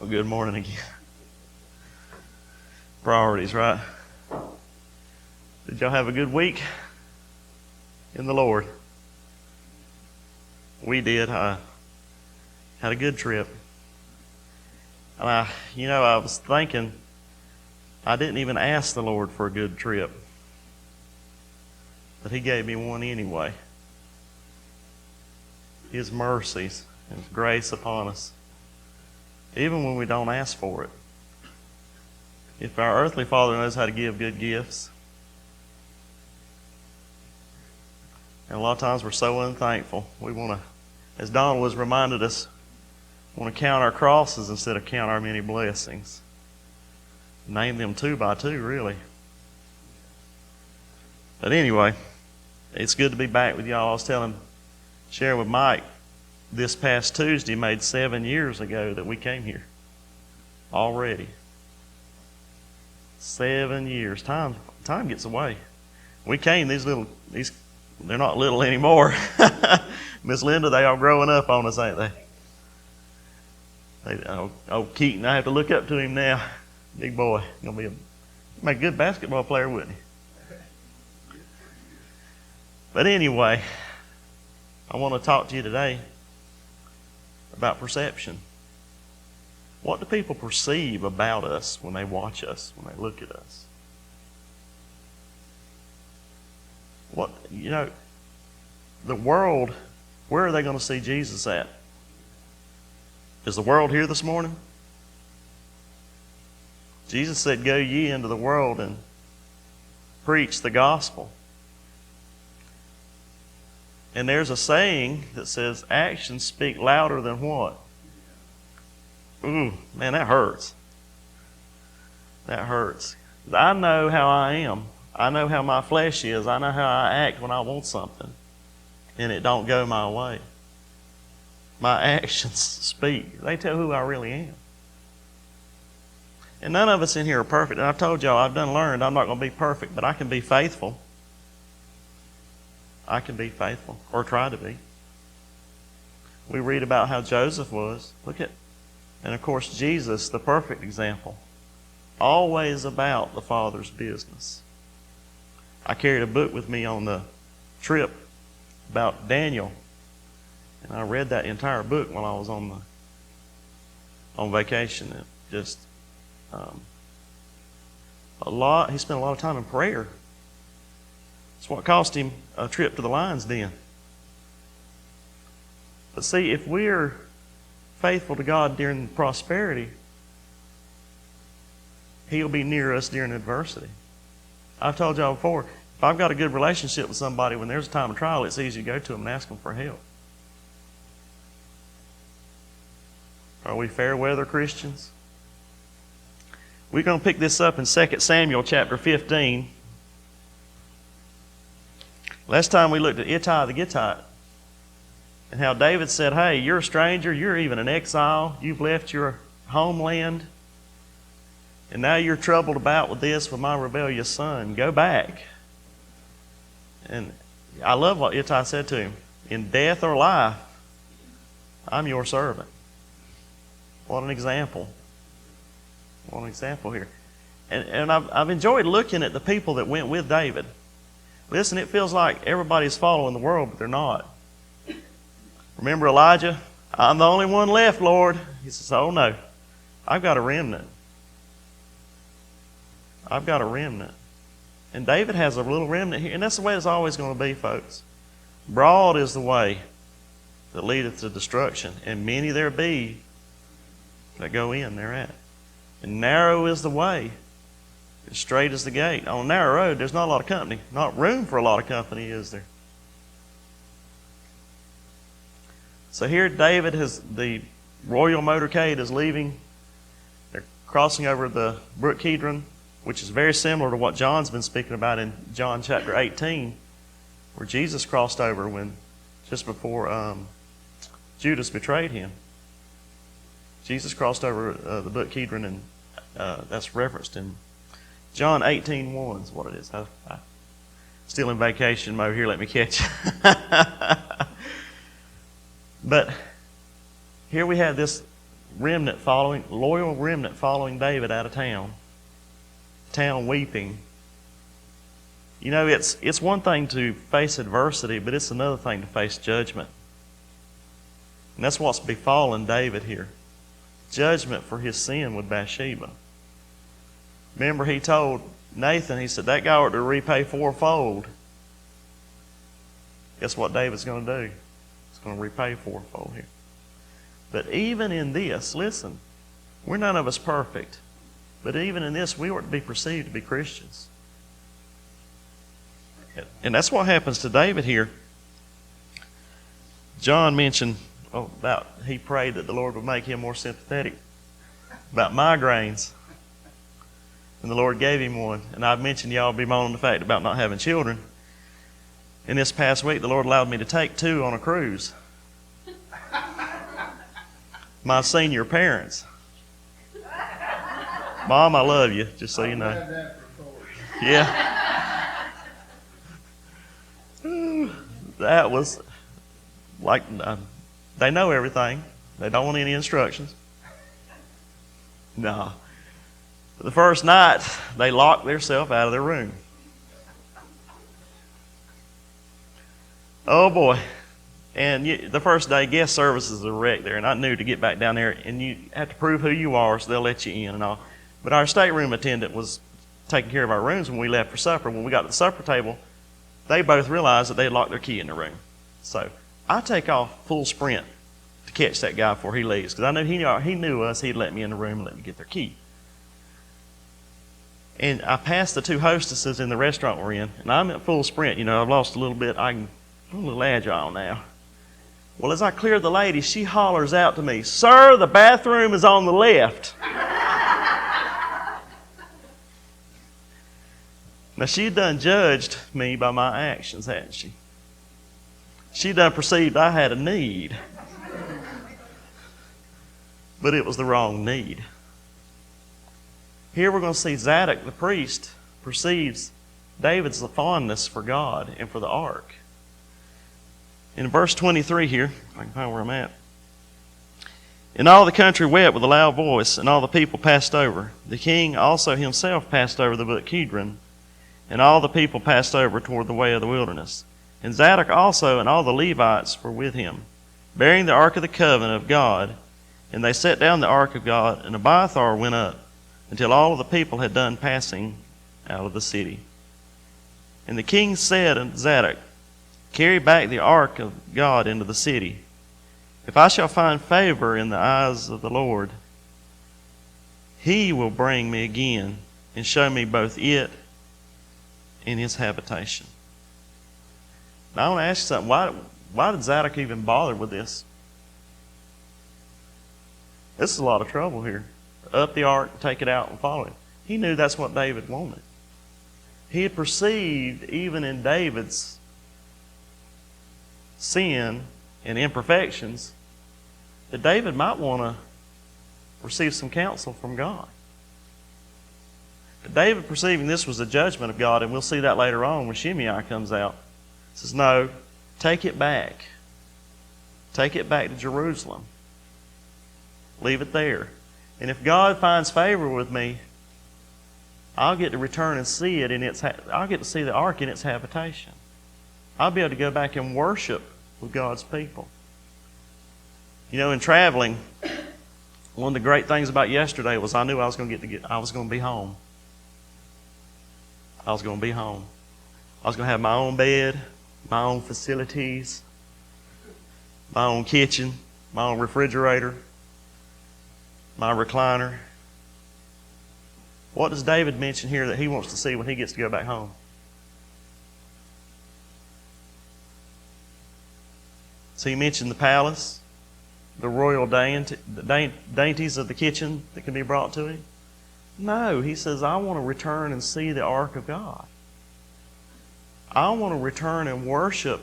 Well, good morning again. Priorities, right? Did y'all have a good week in the Lord? We did. I had a good trip. And I was thinking, I didn't even ask the Lord for a good trip. But He gave me one anyway. His mercies and His grace upon us. Even when we don't ask for it. If our earthly Father knows how to give good gifts, and a lot of times we're so unthankful, we want to, as Donald has reminded us, want to count our crosses instead of count our many blessings. Name them 2 by 2, really. But anyway, it's good to be back with y'all. I was sharing with Mike, this past Tuesday made 7 years ago that we came here. Already. 7 years. Time gets away. We came, these they're not little anymore. Miss Linda, they all growing up on us, ain't they? Old Keaton, I have to look up to him now. Big boy. Gonna make a good basketball player, wouldn't he? But anyway, I want to talk to you today about perception. What do people perceive about us when they watch us, when they look at us? The world, where are they going to see Jesus at? Is the world here this morning? Jesus said, "Go ye into the world and preach the gospel." And there's a saying that says, actions speak louder than what? Ooh, man, that hurts. That hurts. I know how I am. I know how my flesh is. I know how I act when I want something. And it don't go my way. My actions speak. They tell who I really am. And none of us in here are perfect. And I've told y'all, I've learned I'm not going to be perfect, but I can be faithful. I can be faithful, or try to be. We read about how Joseph was. And of course Jesus, the perfect example. Always about the Father's business. I carried a book with me on the trip about Daniel. And I read that entire book while I was on vacation. It just he spent a lot of time in prayer. It's what cost him a trip to the lion's den. But see, if we're faithful to God during prosperity, He'll be near us during adversity. I've told y'all before, if I've got a good relationship with somebody, when there's a time of trial, it's easy to go to them and ask them for help. Are we fair weather Christians? We're going to pick this up in 2 Samuel chapter 15. Last time we looked at Ittai the Gittite and how David said, "Hey, you're a stranger, you're even an exile, you've left your homeland, and now you're troubled about with my rebellious son. Go back." And I love what Ittai said to him. "In death or life, I'm your servant." What an example. What an example here. And I've enjoyed looking at the people that went with David. Listen, it feels like everybody's following the world, but they're not. Remember Elijah? "I'm the only one left, Lord." He says, "Oh no, I've got a remnant. I've got a remnant." And David has a little remnant here. And that's the way it's always going to be, folks. Broad is the way that leadeth to destruction, and many there be that go in thereat. And narrow is the way, and straight is the gate. On a narrow road, there's not a lot of company. Not room for a lot of company, is there? So here David the royal motorcade is leaving. They're crossing over the brook Kidron, which is very similar to what John's been speaking about in John chapter 18, where Jesus crossed over just before Judas betrayed him. Jesus crossed over the brook Kidron, and that's referenced in John 18:1 is what it is. I'm still in vacation mode here. Let me catch you. But here we have this loyal remnant following David out of town. Town weeping. You know, it's one thing to face adversity, but it's another thing to face judgment. And that's what's befallen David here. Judgment for his sin with Bathsheba. Remember, he told Nathan, he said, that guy ought to repay fourfold. Guess what David's going to do? He's going to repay fourfold here. But even in this, listen, we're none of us perfect. But even in this, we ought to be perceived to be Christians. And that's what happens to David here. John mentioned about he prayed that the Lord would make him more sympathetic about migraines. And the Lord gave him one. And I've mentioned y'all bemoaning the fact about not having children. And this past week, the Lord allowed me to take 2 on a cruise. My senior parents. Mom, I love you, just so you know. Yeah. That was like, they know everything. They don't want any instructions. No. The first night, they locked themselves out of their room. Oh boy. And the first day, guest services are wrecked there, and I knew to get back down there, and you have to prove who you are, so they'll let you in and all. But our stateroom attendant was taking care of our rooms when we left for supper. When we got to the supper table, they both realized that they had locked their key in the room. So I take off full sprint to catch that guy before he leaves, because I knew he knew us. He'd let me in the room and let me get their key. And I passed the 2 hostesses in the restaurant we're in, and I'm at full sprint. You know, I've lost a little bit. I'm a little agile now. Well, as I clear the lady, she hollers out to me, "Sir, the bathroom is on the left." Now, she done judged me by my actions, hadn't she? She done perceived I had a need. But it was the wrong need. Here we're going to see Zadok, the priest, perceives David's fondness for God and for the ark. In verse 23 here, if I can find where I'm at. And all the country wept with a loud voice, and all the people passed over. The king also himself passed over the brook Kidron, and all the people passed over toward the way of the wilderness. And Zadok also and all the Levites were with him, bearing the ark of the covenant of God. And they set down the ark of God, and Abiathar went up, until all of the people had done passing out of the city. And the king said unto Zadok, "Carry back the ark of God into the city. If I shall find favor in the eyes of the Lord, he will bring me again and show me both it and his habitation." Now I want to ask you something. Why did Zadok even bother with this? This is a lot of trouble here. Up the ark, take it out, and follow him. He knew that's what David wanted. He had perceived, even in David's sin and imperfections, that David might want to receive some counsel from God. But David, perceiving this was the judgment of God, and we'll see that later on when Shimei comes out, says, "No, take it back. Take it back to Jerusalem. Leave it there. And if God finds favor with me, I'll get to return and see it I'll get to see the ark in its habitation. I'll be able to go back and worship with God's people." You know, in traveling, one of the great things about yesterday was I knew I was going to be home. I was going to be home. I was going to have my own bed, my own facilities, my own kitchen, my own refrigerator, my recliner. What does David mention here that he wants to see when he gets to go back home? So he mentioned the palace, the royal dainties of the kitchen that can be brought to him. No, he says, I want to return and see the ark of God. I want to return and worship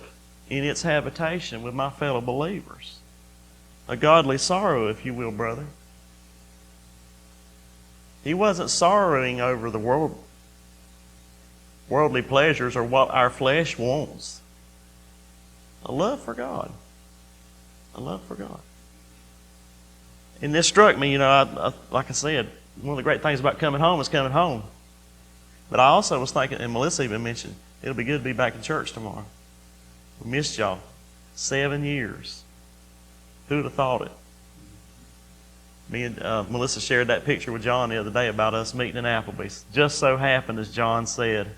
in its habitation with my fellow believers. A godly sorrow, if you will, brother. He wasn't sorrowing over the worldly pleasures or what our flesh wants. A love for God. A love for God. And this struck me, like I said, one of the great things about coming home is coming home. But I also was thinking, and Melissa even mentioned, it'll be good to be back in church tomorrow. We missed y'all. 7 years. Who would have thought it? Me and Melissa shared that picture with John the other day about us meeting in Applebee's. Just so happened, as John said.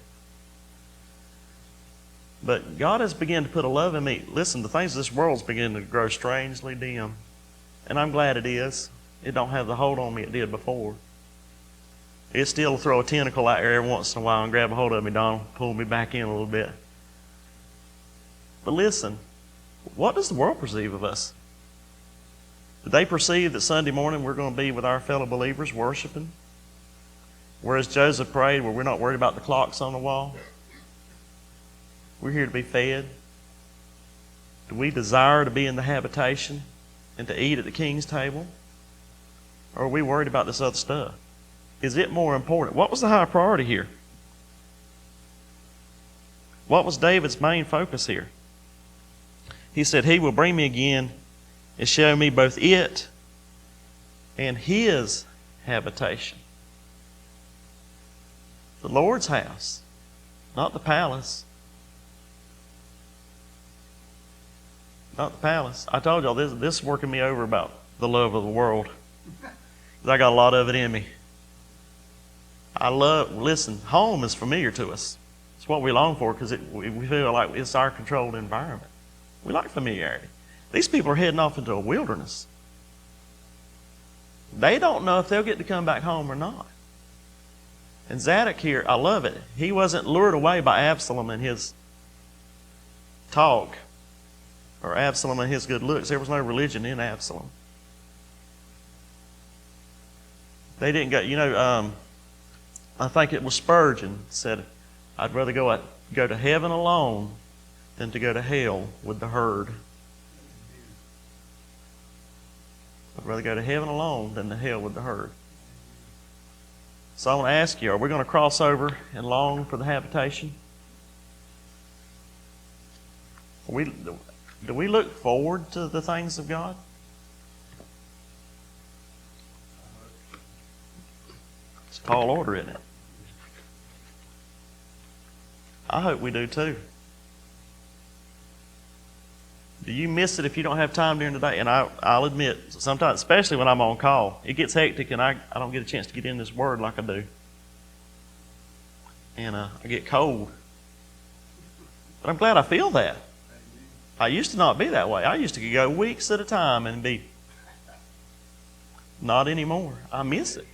But God has begun to put a love in me. Listen, the things of this world is beginning to grow strangely dim. And I'm glad it is. It don't have the hold on me it did before. It still throw a tentacle out there every once in a while and grab a hold of me, Donald, pull me back in a little bit. But listen, what does the world perceive of us? Do they perceive that Sunday morning we're going to be with our fellow believers worshiping? Whereas Joseph prayed, where we're not worried about the clocks on the wall? We're here to be fed. Do we desire to be in the habitation and to eat at the king's table? Or are we worried about this other stuff? Is it more important? What was the high priority here? What was David's main focus here? He said, He will bring me again and show me both it and His habitation. The Lord's house, not the palace. Not the palace. I told y'all this is working me over about the love of the world. Because I got a lot of it in me. Listen, home is familiar to us. It's what we long for because we feel like it's our controlled environment. We like familiarity. These people are heading off into a wilderness. They don't know if they'll get to come back home or not. And Zadok here, I love it. He wasn't lured away by Absalom and his talk or Absalom and his good looks. There was no religion in Absalom. They didn't go, I think it was Spurgeon said, I'd rather go to heaven alone than to go to hell with the herd. I'd rather go to heaven alone than to hell with the herd. So I want to ask you, are we going to cross over and long for the habitation? Do we look forward to the things of God? It's a tall order, isn't it? I hope we do too. Do you miss it if you don't have time during the day? And I'll admit, sometimes, especially when I'm on call, it gets hectic and I don't get a chance to get in this Word like I do. And I get cold. But I'm glad I feel that. I used to not be that way. I used to go weeks at a time and be. Not anymore. I miss it.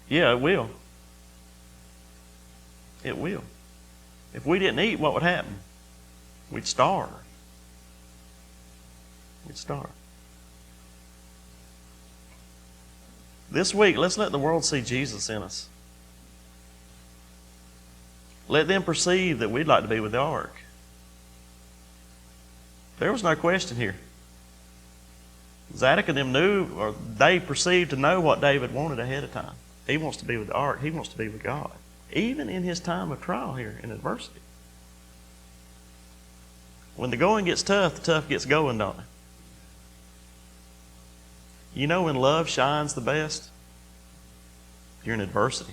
Yeah, it will. It will. If we didn't eat, what would happen? We'd starve. We'd starve. This week, let's let the world see Jesus in us. Let them perceive that we'd like to be with the ark. There was no question here. Zadok and them knew, or they perceived to know what David wanted ahead of time. He wants to be with the ark. He wants to be with God. Even in his time of trial here in adversity. When the going gets tough, the tough gets going, don't it? You know when love shines the best? During adversity.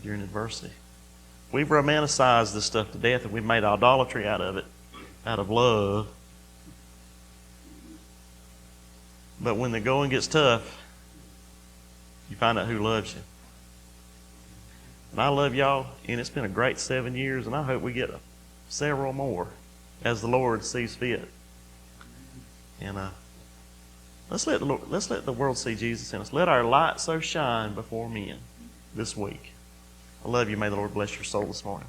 During adversity. We've romanticized this stuff to death and we've made idolatry out of it, out of love. But when the going gets tough, you find out who loves you. And I love y'all, and it's been a great 7 years, and I hope we get several more as the Lord sees fit. And let's let the world see Jesus in us. Let our light so shine before men this week. I love you. May the Lord bless your soul this morning.